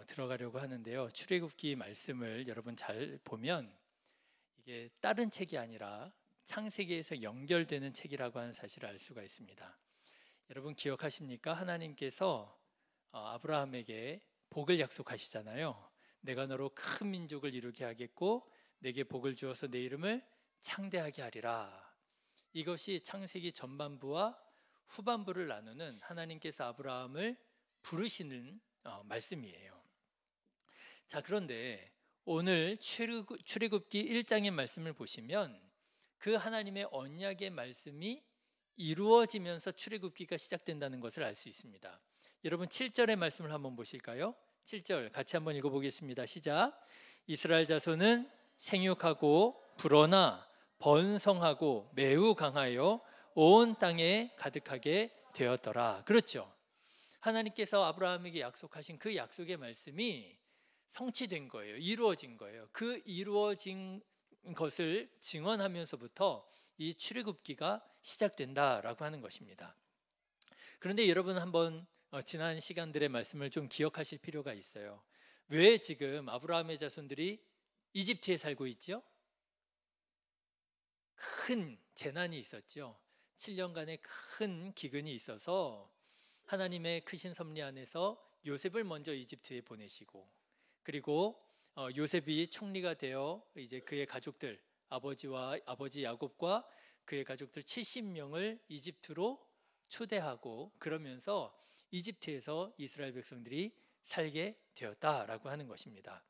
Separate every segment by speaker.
Speaker 1: 들어가려고 하는데요. 출애굽기 말씀을 여러분 잘 보면 이게 다른 책이 아니라 창세기에서 연결되는 책이라고 하는 사실을 알 수가 있습니다. 여러분 기억하십니까? 하나님께서 아브라함에게 복을 약속하시잖아요. 내가 너로 큰 민족을 이루게 하겠고 내게 복을 주어서 내 이름을 창대하게 하리라. 이것이 창세기 전반부와 후반부를 나누는 하나님께서 아브라함을 부르시는 말씀이에요. 자, 그런데 오늘 출애굽기 1장의 말씀을 보시면 그 하나님의 언약의 말씀이 이루어지면서 출애굽기가 시작된다는 것을 알 수 있습니다. 여러분 7절의 말씀을 한번 보실까요? 7절 같이 한번 읽어보겠습니다. 시작. 이스라엘 자손은 생육하고 불어나 번성하고 매우 강하여 온 땅에 가득하게 되었더라. 그렇죠. 하나님께서 아브라함에게 약속하신 그 약속의 말씀이 성취된 거예요. 이루어진 거예요. 그 이루어진 것을 증언하면서부터 이 출애굽기가 시작된다라고 하는 것입니다. 그런데 여러분 한번 지난 시간들의 말씀을 좀 기억하실 필요가 있어요. 왜 지금 아브라함의 자손들이 이집트에 살고 있죠? 큰 재난이 있었죠. 7년간의 큰 기근이 있어서 하나님의 크신 섭리 안에서 요셉을 먼저 이집트에 보내시고, 그리고 요셉이 총리가 되어 이제 그의 가족들, 아버지 야곱과 그의 가족들 70명을 이집트로 초대하고, 그러면서 이집트에서 이스라엘 백성들이 살게 되었다라고 하는 것입니다.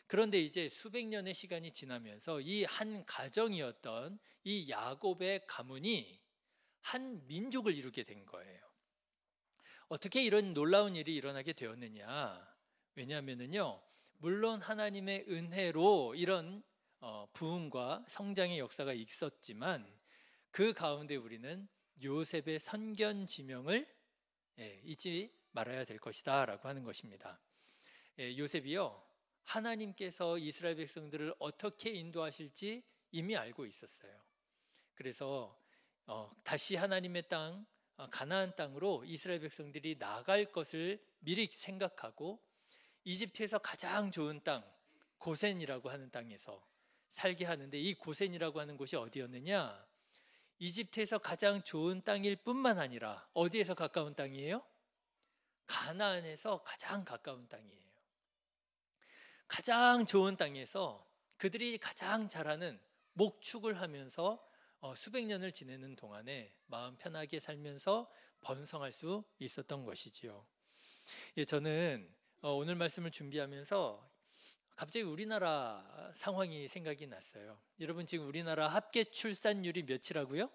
Speaker 1: 그런데 이제 수백 년의 시간이 지나면서 이 한 가정이었던 이 야곱의 가문이 한 민족을 이루게 된 거예요. 어떻게 이런 놀라운 일이 일어나게 되었느냐? 왜냐하면요, 물론 하나님의 은혜로 이런 부흥과 성장의 역사가 있었지만 그 가운데 우리는 요셉의 선견지명을 잊지 말아야 될 것이다 라고 하는 것입니다. 요셉이요, 하나님께서 이스라엘 백성들을 어떻게 인도하실지 이미 알고 있었어요. 그래서 다시 하나님의 땅, 가나안 땅으로 이스라엘 백성들이 나갈 것을 미리 생각하고 이집트에서 가장 좋은 땅, 고센이라고 하는 땅에서 살게 하는데, 이 고센이라고 하는 곳이 어디였느냐? 이집트에서 가장 좋은 땅일 뿐만 아니라 어디에서 가까운 땅이에요? 가나안에서 가장 가까운 땅이에요. 가장 좋은 땅에서 그들이 가장 잘하는 목축을 하면서 수백 년을 지내는 동안에 마음 편하게 살면서 번성할 수 있었던 것이지요. 저는 오늘 말씀을 준비하면서 갑자기 우리나라 상황이 생각이 났어요. 여러분 지금 우리나라 합계 출산율이 몇이라고요?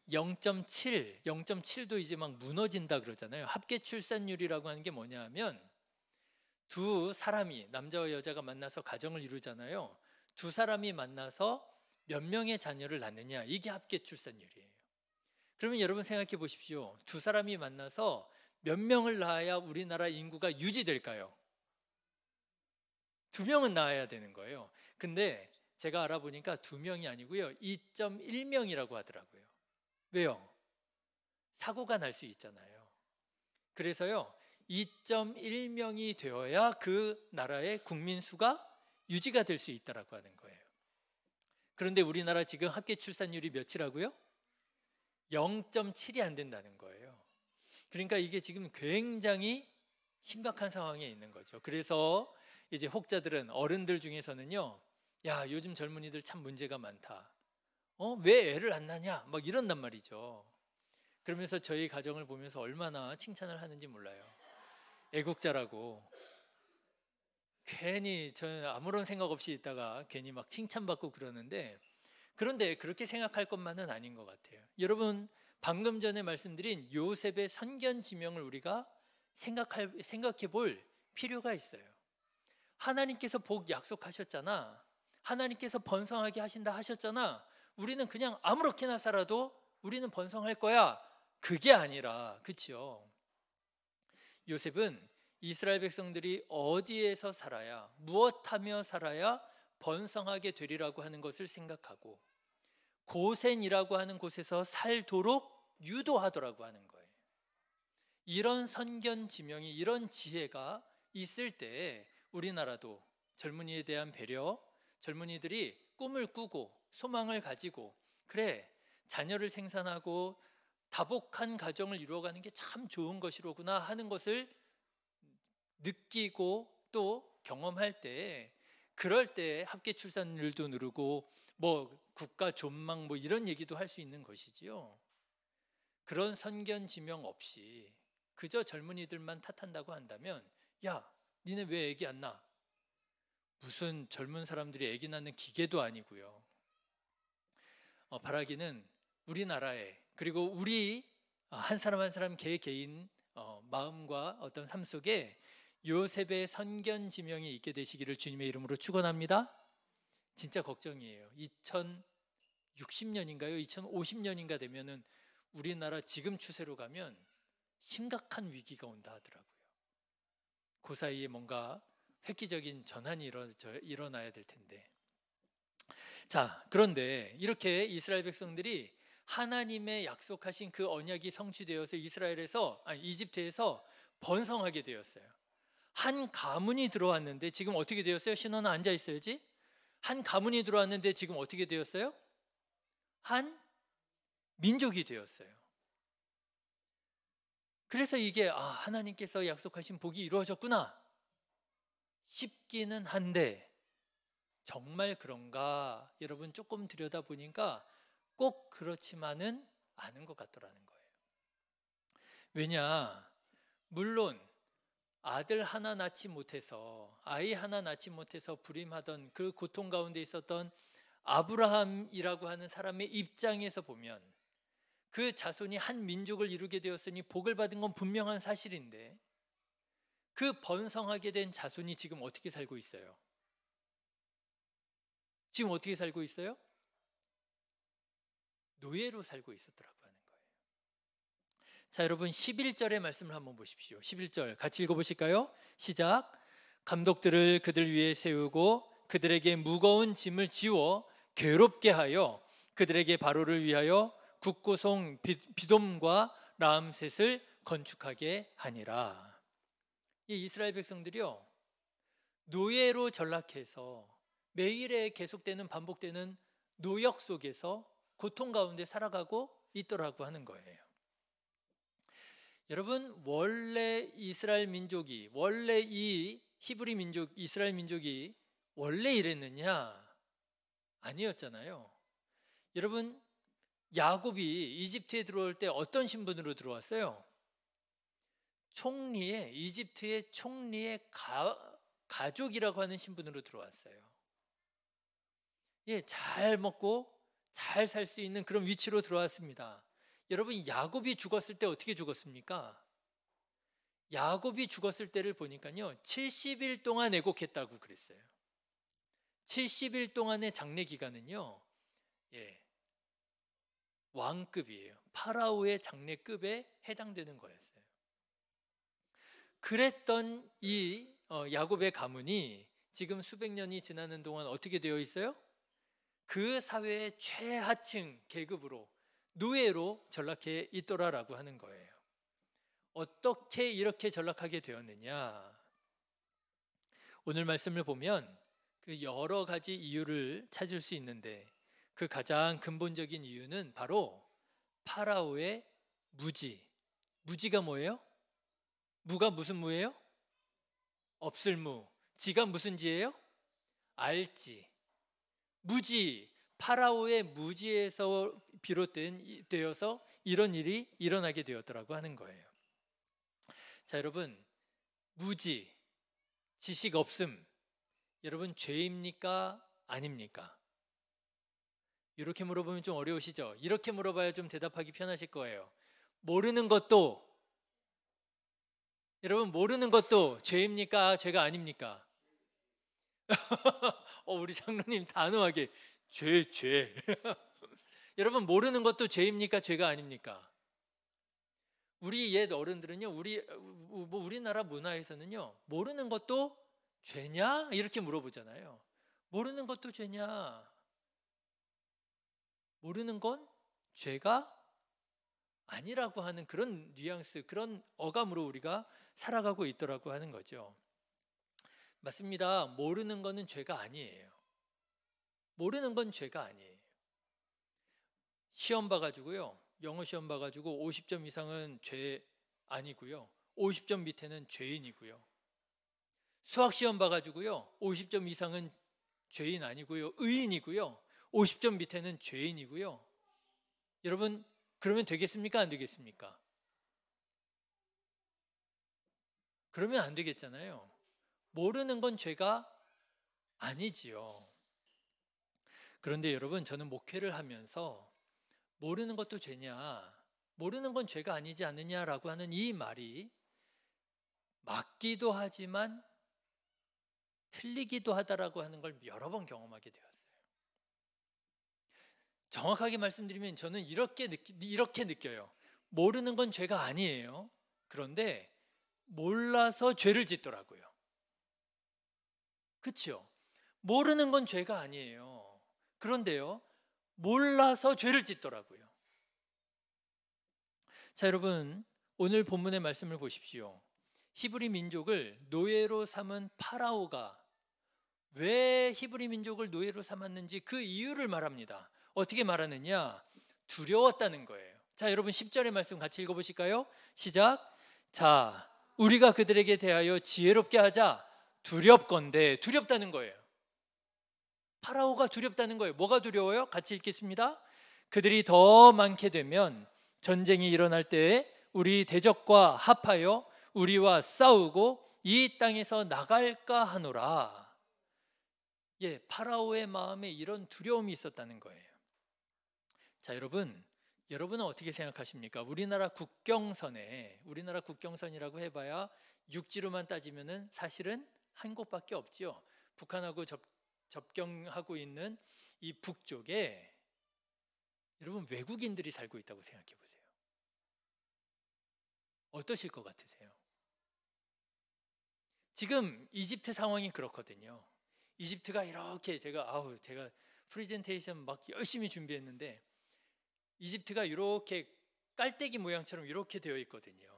Speaker 1: 0.7, 0.7도 이제 막 무너진다 그러잖아요. 합계 출산율이라고 하는 게 뭐냐 하면 두 사람이, 남자와 여자가 만나서 가정을 이루잖아요. 두 사람이 만나서 몇 명의 자녀를 낳느냐, 이게 합계 출산율이에요. 그러면 여러분 생각해 보십시오. 두 사람이 만나서 몇 명을 낳아야 우리나라 인구가 유지될까요? 2명은 낳아야 되는 거예요. 근데 제가 알아보니까 2명이 아니고요, 2.1명이라고 하더라고요. 왜요? 사고가 날 수 있잖아요. 그래서요, 2.1명이 되어야 그 나라의 국민 수가 유지가 될 수 있다라고 하는 거예요. 그런데 우리나라 지금 합계 출산율이 몇이라고요? 0.7이 안 된다는 거예요. 그러니까 이게 지금 굉장히 심각한 상황에 있는 거죠. 그래서 이제 혹자들은, 어른들 중에서는요, 야, 요즘 젊은이들 참 문제가 많다. 왜 애를 안 낳냐? 막 이런단 말이죠. 그러면서 저희 가정을 보면서 얼마나 칭찬을 하는지 몰라요. 애국자라고. 괜히 저는 아무런 생각 없이 있다가 괜히 막 칭찬받고 그러는데, 그런데 그렇게 생각할 것만은 아닌 것 같아요. 여러분 방금 전에 말씀드린 요셉의 선견지명을 우리가 생각해 볼 필요가 있어요. 하나님께서 복 약속하셨잖아. 하나님께서 번성하게 하신다 하셨잖아. 우리는 그냥 아무렇게나 살아도 우리는 번성할 거야. 그게 아니라, 그렇죠? 요셉은 이스라엘 백성들이 어디에서 살아야, 무엇하며 살아야 번성하게 되리라고 하는 것을 생각하고 고센이라고 하는 곳에서 살도록 유도하더라고 하는 거예요. 이런 선견지명이, 이런 지혜가 있을 때 우리나라도 젊은이에 대한 배려, 젊은이들이 꿈을 꾸고 소망을 가지고, 그래, 자녀를 생산하고 다복한 가정을 이루어가는 게 참 좋은 것이로구나 하는 것을 느끼고 또 경험할 때, 그럴 때 합계 출산율도 누르고 뭐 국가 존망 뭐 이런 얘기도 할 수 있는 것이지요. 그런 선견지명 없이 그저 젊은이들만 탓한다고 한다면, 야, 니네 왜 애기 안 낳아? 무슨 젊은 사람들이 애기 낳는 기계도 아니고요. 바라기는 우리나라에, 그리고 우리 한 사람 한 사람 개인 마음과 어떤 삶 속에 요셉의 선견지명이 있게 되시기를 주님의 이름으로 축원합니다. 진짜 걱정이에요. 2060년인가요? 2050년인가 되면은 우리나라 지금 추세로 가면 심각한 위기가 온다 하더라고요. 그 사이에 뭔가 획기적인 전환이 일어나야 될 텐데. 자, 그런데 이렇게 이스라엘 백성들이 하나님의 약속하신 그 언약이 성취되어서 이집트에서 번성하게 되었어요. 한 가문이 들어왔는데 지금 어떻게 되었어요? 신혼은 앉아 있어야지. 한 가문이 들어왔는데 지금 어떻게 되었어요? 한 민족이 되었어요. 그래서 이게 하나님께서 약속하신 복이 이루어졌구나 싶기는 한데, 정말 그런가? 여러분 조금 들여다보니까 꼭 그렇지만은 않은 것 같더라는 거예요. 왜냐? 물론 아이 하나 낳지 못해서 불임하던 그 고통 가운데 있었던 아브라함이라고 하는 사람의 입장에서 보면 그 자손이 한 민족을 이루게 되었으니 복을 받은 건 분명한 사실인데, 그 번성하게 된 자손이 지금 어떻게 살고 있어요? 지금 어떻게 살고 있어요? 노예로 살고 있었더라고 하는 거예요. 자, 여러분 11절의 말씀을 한번 보십시오. 11절 같이 읽어보실까요? 시작. 감독들을 그들 위에 세우고 그들에게 무거운 짐을 지워 괴롭게 하여 그들에게 바로를 위하여 국고성 비돔과 라암셋을 건축하게 하니라. 이 이스라엘 백성들이요, 노예로 전락해서 매일에 계속되는 반복되는 노역 속에서 고통 가운데 살아가고 있더라고 하는 거예요. 여러분, 원래 이스라엘 민족이, 원래 이 히브리 민족, 이스라엘 민족이 원래 이랬느냐? 아니었잖아요. 여러분, 야곱이 이집트에 들어올 때 어떤 신분으로 들어왔어요? 이집트의 총리의 가족이라고 하는 신분으로 들어왔어요. 예, 잘 먹고 잘 살 수 있는 그런 위치로 들어왔습니다. 여러분, 야곱이 죽었을 때 어떻게 죽었습니까? 야곱이 죽었을 때를 보니까요, 70일 동안 애곡했다고 그랬어요. 70일 동안의 장례 기간은요, 왕급이에요. 파라오의 장례급에 해당되는 거였어요. 그랬던 이 야곱의 가문이 지금 수백 년이 지나는 동안 어떻게 되어 있어요? 그 사회의 최하층 계급으로, 노예로 전락해 있더라라고 하는 거예요. 어떻게 이렇게 전락하게 되었느냐? 오늘 말씀을 보면 그 여러 가지 이유를 찾을 수 있는데, 그 가장 근본적인 이유는 바로 파라오의 무지가 뭐예요? 무가 무슨 무예요? 없을 무. 지가 무슨 지예요? 알지. 무지, 파라오의 무지에서 비롯되어서 이런 일이 일어나게 되었더라고 하는 거예요. 자, 여러분, 무지, 지식 없음, 여러분 죄입니까? 아닙니까? 이렇게 물어보면 좀 어려우시죠? 이렇게 물어봐야 좀 대답하기 편하실 거예요. 모르는 것도, 여러분 모르는 것도 죄입니까? 죄가 아닙니까? 우리 장로님 단호하게 죄. 여러분, 모르는 것도 죄입니까? 죄가 아닙니까? 우리 옛 어른들은요, 우리나라 문화에서는요, 모르는 것도 죄냐? 이렇게 물어보잖아요. 모르는 것도 죄냐? 모르는 건 죄가 아니라고 하는 그런 뉘앙스, 그런 어감으로 우리가 살아가고 있더라고 하는 거죠. 맞습니다. 모르는 거는 죄가 아니에요. 모르는 건 죄가 아니에요. 시험 봐가지고요, 영어 시험 봐가지고 50점 이상은 죄 아니고요, 50점 밑에는 죄인이고요. 수학 시험 봐가지고요, 50점 이상은 죄인 아니고요, 의인이고요, 50점 밑에는 죄인이고요. 여러분, 그러면 되겠습니까? 안 되겠습니까? 그러면 안 되겠잖아요. 모르는 건 죄가 아니지요. 그런데 여러분, 저는 목회를 하면서 모르는 것도 죄냐, 모르는 건 죄가 아니지 않느냐라고 하는 이 말이 맞기도 하지만 틀리기도 하다라고 하는 걸 여러 번 경험하게 되었어요. 정확하게 말씀드리면 저는 이렇게 느껴요. 모르는 건 죄가 아니에요. 그런데 몰라서 죄를 짓더라고요. 그렇죠? 모르는 건 죄가 아니에요. 그런데요, 몰라서 죄를 짓더라고요. 자, 여러분, 오늘 본문의 말씀을 보십시오. 히브리 민족을 노예로 삼은 파라오가 왜 히브리 민족을 노예로 삼았는지 그 이유를 말합니다. 어떻게 말하느냐? 두려웠다는 거예요. 자, 여러분 10절의 말씀 같이 읽어보실까요? 시작. 자, 우리가 그들에게 대하여 지혜롭게 하자. 두렵건대. 두렵다는 거예요. 파라오가 두렵다는 거예요. 뭐가 두려워요? 같이 읽겠습니다. 그들이 더 많게 되면 전쟁이 일어날 때에 우리 대적과 합하여 우리와 싸우고 이 땅에서 나갈까 하노라. 예, 파라오의 마음에 이런 두려움이 있었다는 거예요. 자, 여러분은 어떻게 생각하십니까? 우리나라 국경선이라고 해봐야 육지로만 따지면은 사실은 한 곳밖에 없지요. 북한하고 접경하고 있는 이 북쪽에 여러분 외국인들이 살고 있다고 생각해 보세요. 어떠실 것 같으세요? 지금 이집트 상황이 그렇거든요. 이집트가 이렇게 제가 프레젠테이션 막 열심히 준비했는데 이집트가 이렇게 깔때기 모양처럼 이렇게 되어 있거든요.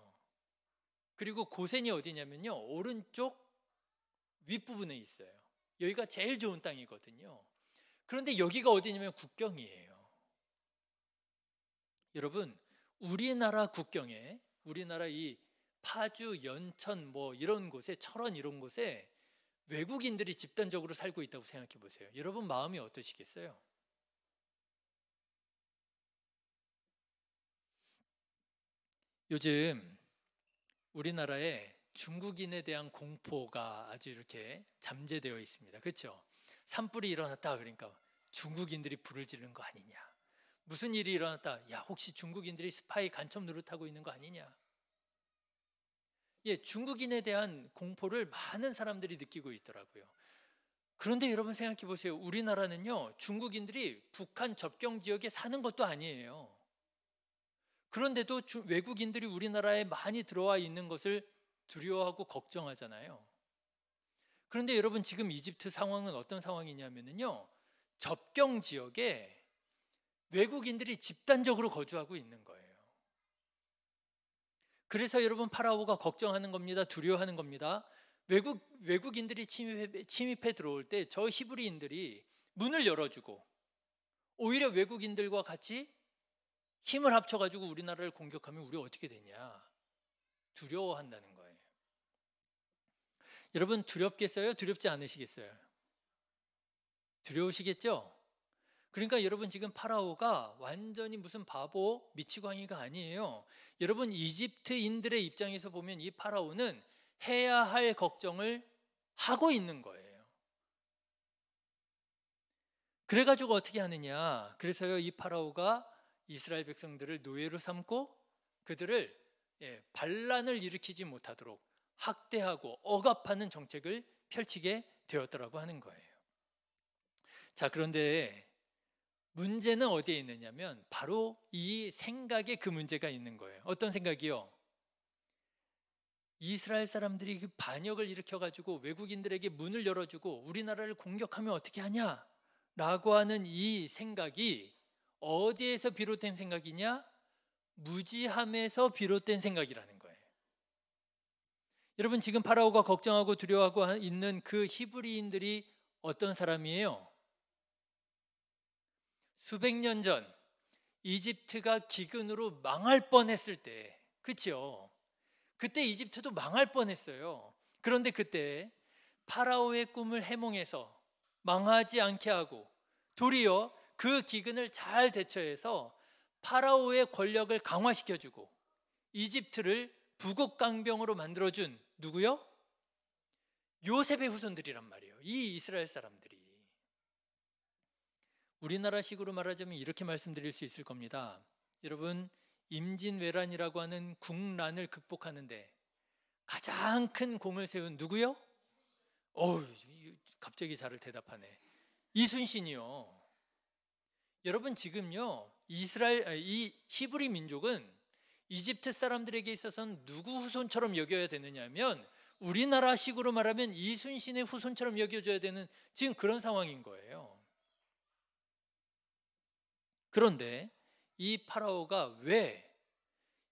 Speaker 1: 그리고 고센이 어디냐면요, 오른쪽 윗부분에 있어요. 여기가 제일 좋은 땅이거든요. 그런데 여기가 어디냐면 국경이에요. 여러분, 우리나라 국경에, 우리나라 이 파주, 연천 뭐 이런 곳에, 철원 이런 곳에 외국인들이 집단적으로 살고 있다고 생각해 보세요. 여러분 마음이 어떠시겠어요? 요즘 우리나라에 중국인에 대한 공포가 아주 이렇게 잠재되어 있습니다. 그렇죠? 산불이 일어났다 그러니까 중국인들이 불을 지르는 거 아니냐. 무슨 일이 일어났다. 야, 혹시 중국인들이 스파이 간첩 노릇하고 있는 거 아니냐. 예, 중국인에 대한 공포를 많은 사람들이 느끼고 있더라고요. 그런데 여러분 생각해 보세요. 우리나라는요, 중국인들이 북한 접경 지역에 사는 것도 아니에요. 그런데도 외국인들이 우리나라에 많이 들어와 있는 것을 두려워하고 걱정하잖아요. 그런데 여러분 지금 이집트 상황은 어떤 상황이냐면요, 접경 지역에 외국인들이 집단적으로 거주하고 있는 거예요. 그래서 여러분 파라오가 걱정하는 겁니다. 두려워하는 겁니다. 외국인들이 침입해 들어올 때 저 히브리인들이 문을 열어주고 오히려 외국인들과 같이 힘을 합쳐가지고 우리나라를 공격하면 우리 어떻게 되냐. 두려워한다는 거예요. 여러분 두렵겠어요? 두렵지 않으시겠어요? 두려우시겠죠? 그러니까 여러분 지금 파라오가 완전히 무슨 바보 미치광이가 아니에요. 여러분 이집트인들의 입장에서 보면 이 파라오는 해야 할 걱정을 하고 있는 거예요. 그래가지고 어떻게 하느냐. 그래서요, 이 파라오가 이스라엘 백성들을 노예로 삼고 그들을 반란을 일으키지 못하도록 학대하고 억압하는 정책을 펼치게 되었더라고 하는 거예요. 자, 그런데 문제는 어디에 있느냐면 바로 이 생각에 그 문제가 있는 거예요. 어떤 생각이요? 이스라엘 사람들이 그 반역을 일으켜가지고 외국인들에게 문을 열어주고 우리나라를 공격하면 어떻게 하냐? 라고 하는 이 생각이 어디에서 비롯된 생각이냐? 무지함에서 비롯된 생각이라는 거예요. 여러분, 지금 파라오가 걱정하고 두려워하고 있는 그 히브리인들이 어떤 사람이에요? 수백 년 전 이집트가 기근으로 망할 뻔했을 때, 그렇죠? 그때 이집트도 망할 뻔했어요. 그런데 그때 파라오의 꿈을 해몽해서 망하지 않게 하고 도리어 그 기근을 잘 대처해서 파라오의 권력을 강화시켜주고 이집트를 부국강병으로 만들어준 누구요? 요셉의 후손들이란 말이에요. 이 이스라엘 사람들이. 우리나라식으로 말하자면 이렇게 말씀드릴 수 있을 겁니다. 여러분, 임진왜란이라고 하는 국난을 극복하는데 가장 큰 공을 세운 누구요? 갑자기 잘 대답하네. 이순신이요. 여러분, 지금요 이 히브리 민족은 이집트 사람들에게 있어서는 누구 후손처럼 여겨야 되느냐면 우리나라식으로 말하면 이순신의 후손처럼 여겨줘야 되는 지금 그런 상황인 거예요. 그런데 이 파라오가 왜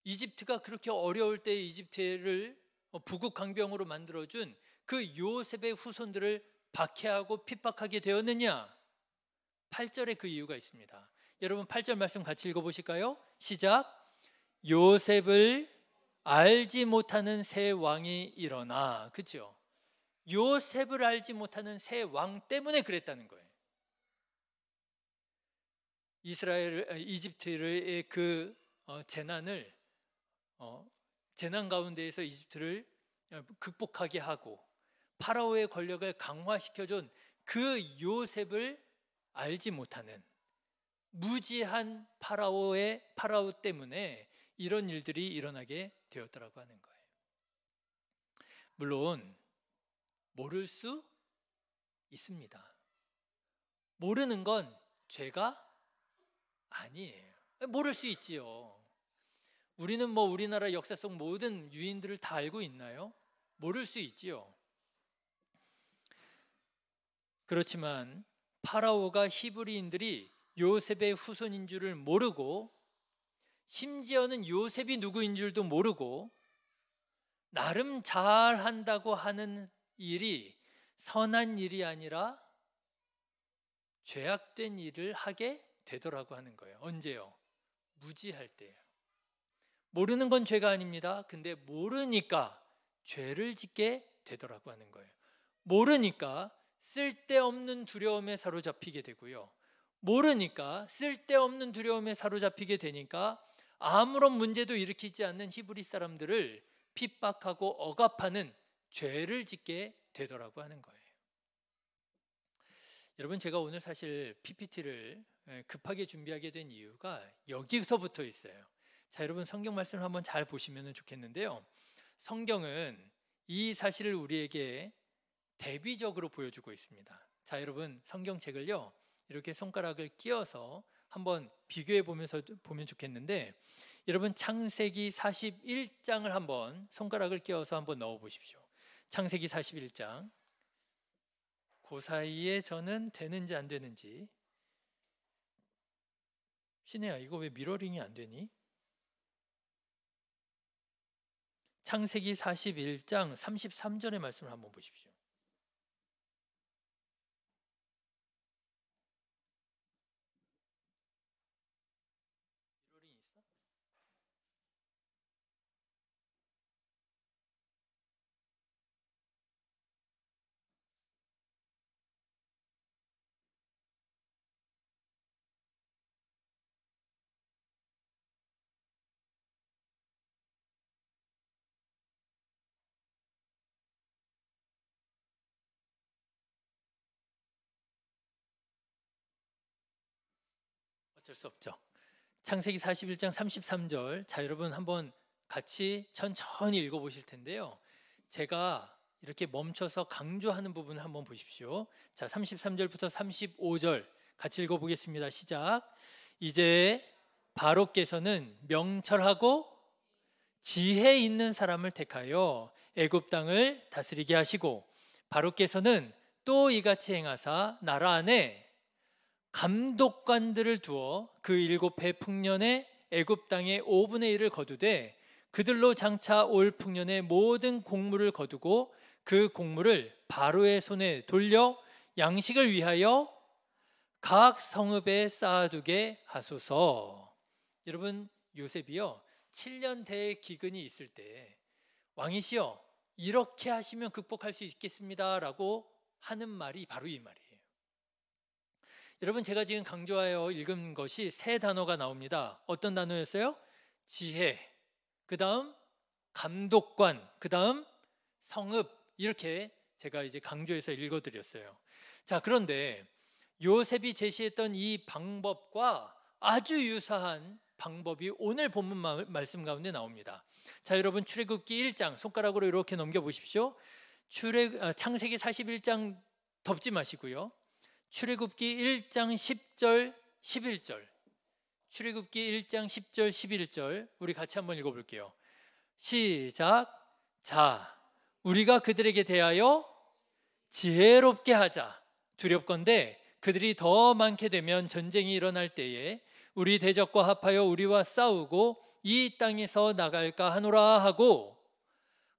Speaker 1: 이집트가 그렇게 어려울 때 이집트를 부국강병으로 만들어준 그 요셉의 후손들을 박해하고 핍박하게 되었느냐? 8절에 그 이유가 있습니다. 여러분, 8절 말씀 같이 읽어보실까요? 시작. 요셉을 알지 못하는 새 왕이 일어나. 그렇죠? 요셉을 알지 못하는 새 왕 때문에 그랬다는 거예요. 이집트의 그 재난을 재난 가운데에서 이집트를 극복하게 하고 파라오의 권력을 강화시켜준 그 요셉을 알지 못하는 무지한 파라오 때문에 이런 일들이 일어나게 되었다라고 하는 거예요. 물론 모를 수 있습니다. 모르는 건 죄가 아니에요. 모를 수 있지요. 우리는 우리나라 역사 속 모든 유인들을 다 알고 있나요? 모를 수 있지요. 그렇지만 파라오가 히브리인들이 요셉의 후손인 줄을 모르고 심지어는 요셉이 누구인 줄도 모르고 나름 잘한다고 하는 일이 선한 일이 아니라 죄악된 일을 하게 되더라고 하는 거예요. 언제요? 무지할 때예요. 모르는 건 죄가 아닙니다. 근데 모르니까 죄를 짓게 되더라고 하는 거예요. 모르니까 쓸데없는 두려움에 사로잡히게 되고요. 모르니까 쓸데없는 두려움에 사로잡히게 되니까 아무런 문제도 일으키지 않는 히브리 사람들을 핍박하고 억압하는 죄를 짓게 되더라고 하는 거예요. 여러분, 제가 오늘 사실 PPT를 급하게 준비하게 된 이유가 여기서부터 있어요. 자, 여러분, 성경 말씀을 한번 잘 보시면 좋겠는데요. 성경은 이 사실을 우리에게 대비적으로 보여주고 있습니다. 자, 여러분, 성경책을요 이렇게 손가락을 끼워서 한번 비교해 보면서 보면 좋겠는데, 여러분, 창세기 41장을 한번 손가락을 끼워서 한번 넣어 보십시오. 창세기 41장. 그 사이에 저는 되는지 안 되는지. 신혜야, 이거 왜 미러링이 안 되니? 창세기 41장 33절의 말씀을 한번 보십시오. 미러링이 있어? 어쩔 수 없죠. 창세기 41장 33절. 자, 여러분, 한번 같이 천천히 읽어보실 텐데요. 제가 이렇게 멈춰서 강조하는 부분을 한번 보십시오. 자, 33절부터 35절 같이 읽어보겠습니다. 시작. 이제 바로께서는 명철하고 지혜 있는 사람을 택하여 애굽 땅을 다스리게 하시고, 바로께서는 또 이같이 행하사 나라 안에 감독관들을 두어 그 7해 풍년에 애굽 땅의 5분의 1을 거두되 그들로 장차 올 풍년의 모든 곡물을 거두고 그 곡물을 바로의 손에 돌려 양식을 위하여 각 성읍에 쌓아두게 하소서. 여러분, 요셉이요 7년 대의 기근이 있을 때 왕이시여 이렇게 하시면 극복할 수 있겠습니다 라고 하는 말이 바로 이 말이에요. 여러분, 제가 지금 강조하여 읽은 것이 세 단어가 나옵니다. 어떤 단어였어요? 지혜, 그 다음 감독관, 그 다음 성읍, 이렇게 제가 이제 강조해서 읽어드렸어요. 자, 그런데 요셉이 제시했던 이 방법과 아주 유사한 방법이 오늘 본문 말씀 가운데 나옵니다. 자, 여러분, 출애굽기 1장 손가락으로 이렇게 넘겨보십시오. 창세기 41장 덮지 마시고요. 출애굽기 1장 10절 11절, 출애굽기 1장 10절 11절 우리 같이 한번 읽어볼게요. 시작. 자, 우리가 그들에게 대하여 지혜롭게 하자. 두렵건대 그들이 더 많게 되면 전쟁이 일어날 때에 우리 대적과 합하여 우리와 싸우고 이 땅에서 나갈까 하노라 하고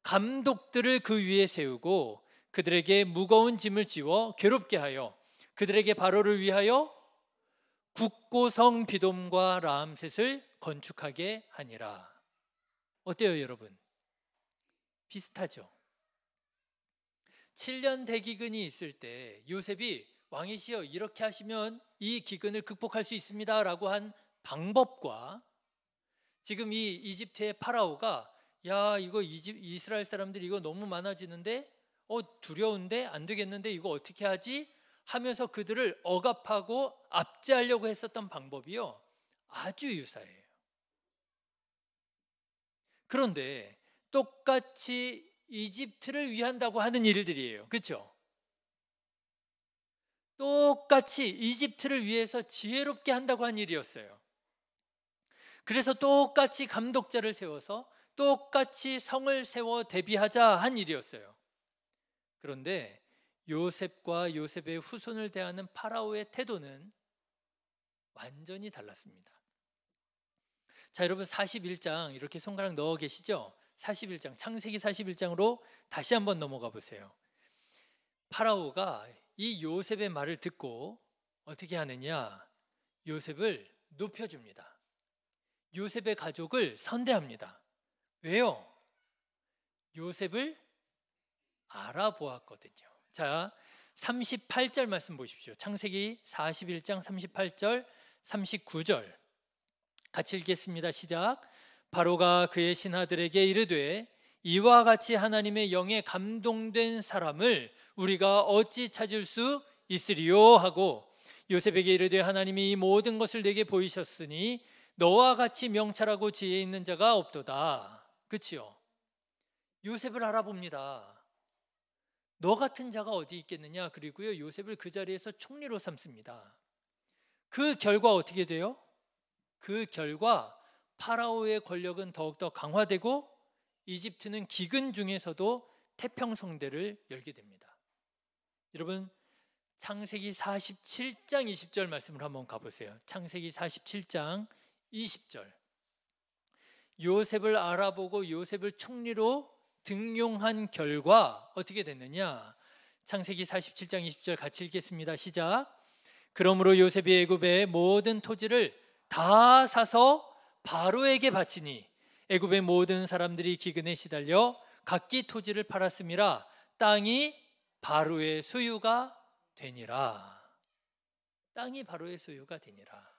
Speaker 1: 감독들을 그 위에 세우고 그들에게 무거운 짐을 지워 괴롭게 하여 그들에게 바로를 위하여 국고성 비돔과 라암셋을 건축하게 하니라. 어때요, 여러분? 비슷하죠? 7년 대기근이 있을 때 요셉이 왕이시여 이렇게 하시면 이 기근을 극복할 수 있습니다 라고 한 방법과 지금 이 이집트의 파라오가 야 이거 이스라엘 사람들이 이거 너무 많아지는데 두려운데 안 되겠는데 이거 어떻게 하지? 하면서 그들을 억압하고 압제하려고 했었던 방법이요 아주 유사해요. 그런데 똑같이 이집트를 위한다고 하는 일들이에요. 그렇죠? 똑같이 이집트를 위해서 지혜롭게 한다고 한 일이었어요. 그래서 똑같이 감독자를 세워서 똑같이 성을 세워 대비하자 한 일이었어요. 그런데 요셉과 요셉의 후손을 대하는 파라오의 태도는 완전히 달랐습니다. 자, 여러분 41장 이렇게 손가락 넣어 계시죠? 41장, 창세기 41장으로 다시 한번 넘어가 보세요. 파라오가 이 요셉의 말을 듣고 어떻게 하느냐? 요셉을 높여줍니다. 요셉의 가족을 선대합니다. 왜요? 요셉을 알아보았거든요. 자, 38절 말씀 보십시오. 창세기 41장 38절 39절 같이 읽겠습니다. 시작. 바로가 그의 신하들에게 이르되 이와 같이 하나님의 영에 감동된 사람을 우리가 어찌 찾을 수 있으리요 하고 요셉에게 이르되 하나님이 이 모든 것을 내게 보이셨으니 너와 같이 명철하고 지혜 있는 자가 없도다. 그치요? 요셉을 알아봅니다. 너 같은 자가 어디 있겠느냐? 그리고요 요셉을 그 자리에서 총리로 삼습니다. 그 결과 어떻게 돼요? 그 결과 파라오의 권력은 더욱더 강화되고 이집트는 기근 중에서도 태평성대를 열게 됩니다. 여러분 창세기 47장 20절 말씀을 한번 가보세요. 창세기 47장 20절 요셉을 알아보고 요셉을 총리로 등용한 결과 어떻게 됐느냐? 창세기 47장 20절 같이 읽겠습니다. 시작. 그러므로 요셉이 애굽의 모든 토지를 다 사서 바로에게 바치니 애굽의 모든 사람들이 기근에 시달려 각기 토지를 팔았음이라 땅이 바로의 소유가 되니라. 땅이 바로의 소유가 되니라.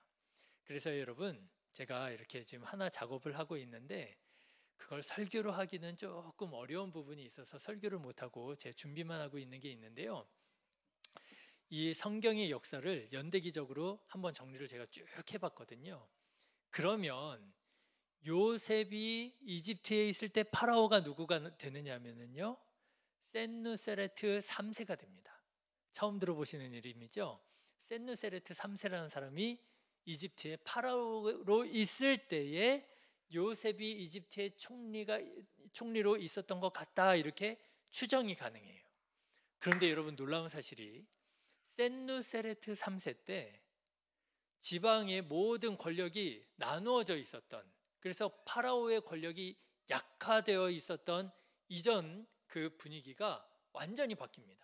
Speaker 1: 그래서 여러분 제가 이렇게 지금 하나 작업을 하고 있는데 그걸 설교로 하기는 조금 어려운 부분이 있어서 설교를 못하고 제 준비만 하고 있는 게 있는데요. 이 성경의 역사를 연대기적으로 한번 정리를 제가 쭉 해봤거든요. 그러면 요셉이 이집트에 있을 때 파라오가 누구가 되느냐면요 센누세레트 3세가 됩니다. 처음 들어보시는 이름이죠. 센누세레트 3세라는 사람이 이집트의 파라오로 있을 때에 요셉이 이집트의 총리로 있었던 것 같다 이렇게 추정이 가능해요. 그런데 여러분 놀라운 사실이 센누세레트 3세 때 지방의 모든 권력이 나누어져 있었던, 그래서 파라오의 권력이 약화되어 있었던 이전 그 분위기가 완전히 바뀝니다.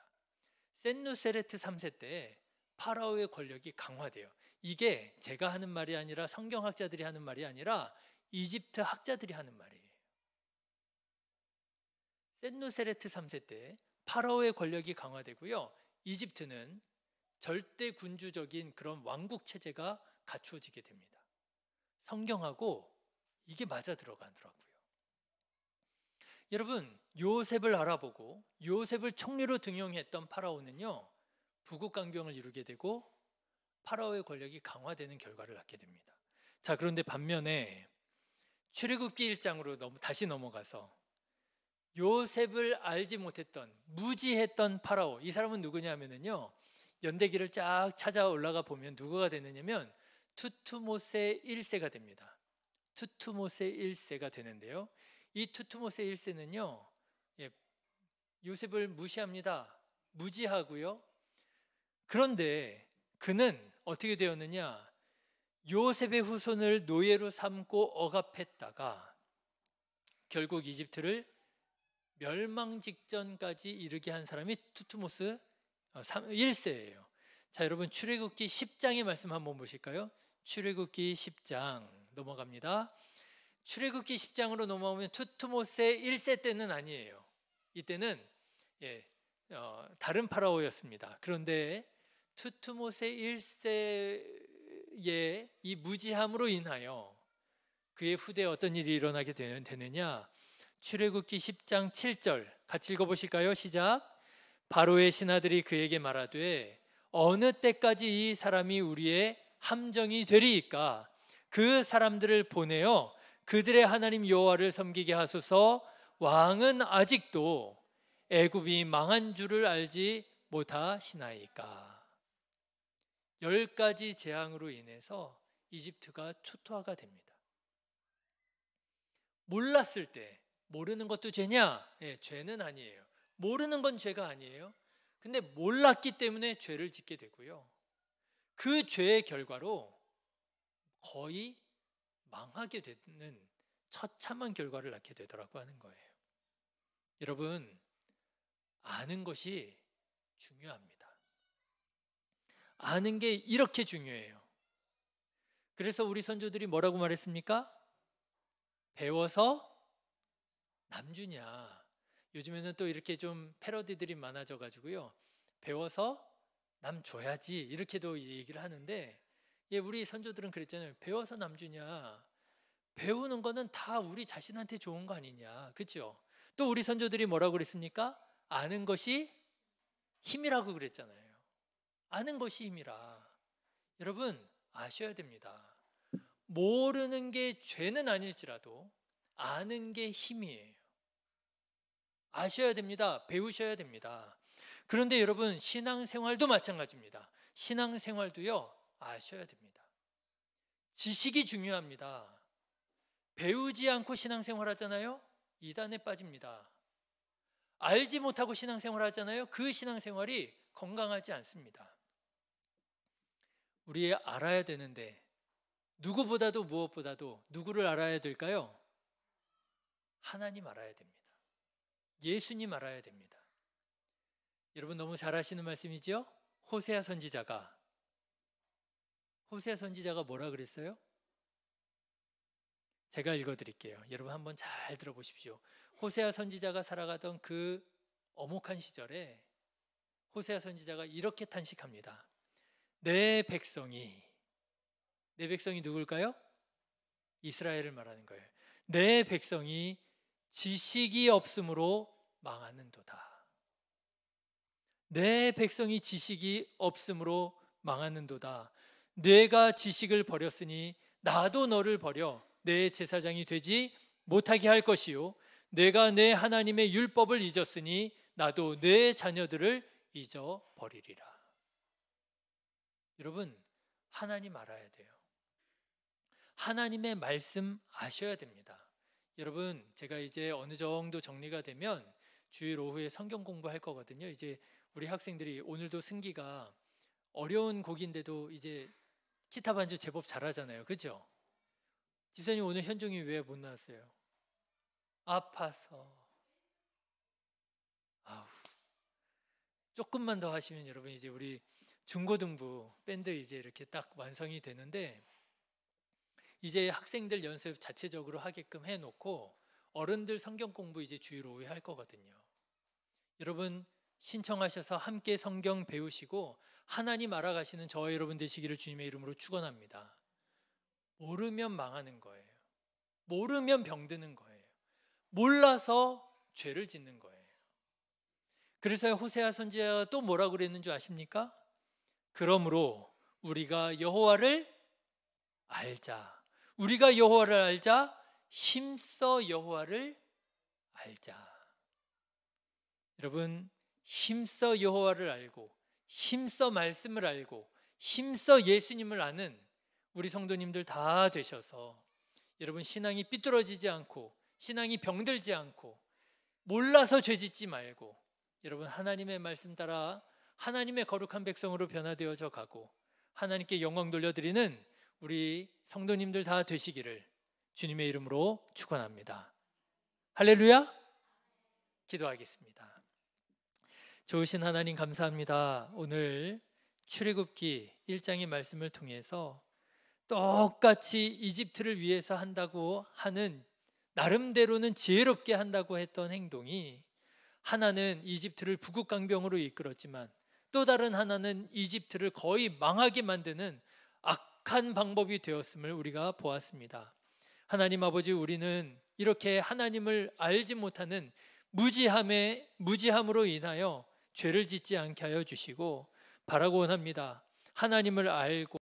Speaker 1: 센누세레트 3세 때 파라오의 권력이 강화돼요. 이게 제가 하는 말이 아니라 성경학자들이 하는 말이 아니라 이집트 학자들이 하는 말이에요. 센누세레트 3세 때 파라오의 권력이 강화되고요. 이집트는 절대 군주적인 그런 왕국 체제가 갖추어지게 됩니다. 성경하고 이게 맞아 들어가더라고요. 여러분, 요셉을 알아보고 요셉을 총리로 등용했던 파라오는요, 부국강병을 이루게 되고 파라오의 권력이 강화되는 결과를 낳게 됩니다. 자, 그런데 반면에 출애굽기 1장으로 다시 넘어가서 요셉을 알지 못했던 무지했던 파라오, 이 사람은 누구냐면요, 연대기를 쫙 찾아 올라가 보면 누구가 되느냐면 투투모세 1세가 됩니다. 투투모세 1세가 되는데요, 이 투투모세 1세는요, 요셉을 무시합니다. 무지하고요. 그런데 그는 어떻게 되었느냐, 요셉의 후손을 노예로 삼고 억압했다가 결국 이집트를 멸망 직전까지 이르게 한 사람이 투투모스 1세예요. 자, 여러분, 출애굽기 10장의 말씀 한번 보실까요? 출애굽기 10장 넘어갑니다. 출애굽기 10장으로 넘어오면 투투모세 1세 때는 아니에요. 이때는 다른 파라오였습니다. 그런데 투투모세 1세의 이 무지함으로 인하여 그의 후대에 어떤 일이 일어나게 되느냐, 출애굽기 10장 7절 같이 읽어보실까요? 시작. 바로의 신하들이 그에게 말하되 어느 때까지 이 사람이 우리의 함정이 되리이까? 그 사람들을 보내어 그들의 하나님 여호와를 섬기게 하소서. 왕은 아직도 애굽이 망한 줄을 알지 못하시나이까? 10가지 재앙으로 인해서 이집트가 초토화가 됩니다. 몰랐을 때, 모르는 것도 죄냐? 죄는 아니에요. 모르는 건 죄가 아니에요. 근데 몰랐기 때문에 죄를 짓게 되고요, 그 죄의 결과로 거의 망하게 되는 처참한 결과를 낳게 되더라고 하는 거예요. 여러분, 아는 것이 중요합니다. 아는 게 이렇게 중요해요. 그래서 우리 선조들이 뭐라고 말했습니까? 배워서 남주냐. 요즘에는 또 이렇게 좀 패러디들이 많아져 가지고요, 배워서 남 줘야지 이렇게도 얘기를 하는데, 우리 선조들은 그랬잖아요. 배워서 남주냐. 배우는 거는 다 우리 자신한테 좋은 거 아니냐. 그렇죠? 또 우리 선조들이 뭐라고 그랬습니까? 아는 것이 힘이라고 그랬잖아요. 아는 것이 힘이라. 여러분, 아셔야 됩니다. 모르는 게 죄는 아닐지라도 아는 게 힘이에요. 아셔야 됩니다. 배우셔야 됩니다. 그런데 여러분, 신앙생활도 마찬가지입니다. 신앙생활도요, 아셔야 됩니다. 지식이 중요합니다. 배우지 않고 신앙생활 하잖아요, 이단에 빠집니다. 알지 못하고 신앙생활 하잖아요, 그 신앙생활이 건강하지 않습니다. 우리 알아야 되는데, 누구보다도 무엇보다도 누구를 알아야 될까요? 하나님 알아야 됩니다. 예수님 알아야 됩니다. 여러분, 너무 잘 아시는 말씀이죠? 호세아 선지자가 뭐라 그랬어요? 제가 읽어드릴게요. 여러분 한번 잘 들어보십시오. 호세아 선지자가 살아가던 그 엄혹한 시절에 호세아 선지자가 이렇게 탄식합니다. 내 백성이 누굴까요? 이스라엘을 말하는 거예요. 내 백성이 지식이 없으므로 망하는도다. 내 백성이 지식이 없으므로 망하는도다. 내가 지식을 버렸으니 나도 너를 버려 내 제사장이 되지 못하게 할 것이요, 내가 내 하나님의 율법을 잊었으니 나도 내 자녀들을 잊어버리리라. 여러분, 하나님 알아야 돼요. 하나님의 말씀 아셔야 됩니다. 여러분, 제가 이제 어느 정도 정리가 되면 주일 오후에 성경 공부할 거거든요. 이제 우리 학생들이 오늘도 승기가 어려운 곡인데도 이제 기타 반주 제법 잘하잖아요. 그죠? 집사님 오늘 현종이 왜 못 나왔어요? 아파서. 아우. 조금만 더 하시면 여러분 이제 우리 중고등부 밴드 이제 이렇게 딱 완성이 되는데, 이제 학생들 연습 자체적으로 하게끔 해놓고 어른들 성경 공부 이제 주일 오후에 할 거거든요. 여러분 신청하셔서 함께 성경 배우시고 하나님 알아가시는 저와 여러분 되시기를 주님의 이름으로 축원합니다. 모르면 망하는 거예요. 모르면 병드는 거예요. 몰라서 죄를 짓는 거예요. 그래서 호세아 선지자가 또 뭐라고 그랬는 줄 아십니까? 그러므로 우리가 여호와를 알자. 우리가 여호와를 알자. 힘써 여호와를 알자. 여러분 힘써 여호와를 알고 힘써 말씀을 알고 힘써 예수님을 아는 우리 성도님들 다 되셔서 여러분 신앙이 삐뚤어지지 않고 신앙이 병들지 않고 몰라서 죄짓지 말고 여러분 하나님의 말씀 따라 하나님의 거룩한 백성으로 변화되어져 가고 하나님께 영광 돌려드리는 우리 성도님들 다 되시기를 주님의 이름으로 축원합니다. 할렐루야. 기도하겠습니다. 좋으신 하나님 감사합니다. 오늘 출애굽기 1장의 말씀을 통해서 똑같이 이집트를 위해서 한다고 하는, 나름대로는 지혜롭게 한다고 했던 행동이, 하나는 이집트를 북극강병으로 이끌었지만 또 다른 하나는 이집트를 거의 망하게 만드는 악한 방법이 되었음을 우리가 보았습니다. 하나님 아버지, 우리는 이렇게 하나님을 알지 못하는 무지함으로 인하여 죄를 짓지 않게 하여 주시고 바라고 원합니다. 하나님을 알고